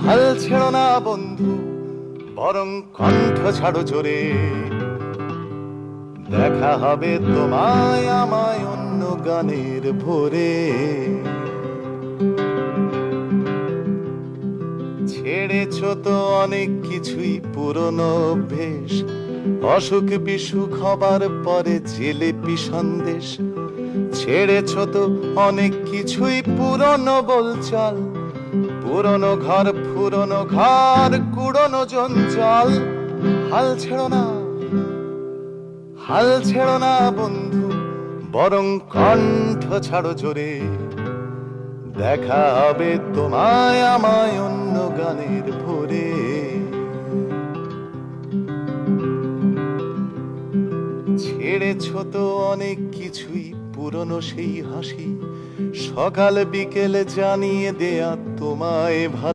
হাল ছেড়ো না বন্ধু, বরং কণ্ঠ ছাড়ো জোরে। দেখা হবে তোমায় আমায় অন্য গানের ভোরে। ছেড়েছো তো অনেক কিছুই পুরনো অভ্যেস, অসুখ বিসুখ হবার পরে জিলিপি সন্দেশ। ছেড়েছো তো অনেক কিছুই পুরনো বলচাল, পুরনো ঘর পুরনো ঘর কুড়নো জঞ্জাল। হাল ছেড়ো না, হাল ছেড়ো না বন্ধু, বরং কণ্ঠ ছাড়ো জোরে। দেখা হবে তোমায় আমায় অন্য গানের ভোরে। ছেড়েছো তো অনেক কিছুই পুরনো সেই হাসি, সকাল বিকেলে জানিয়ে দেয়া তোমায় ভালো।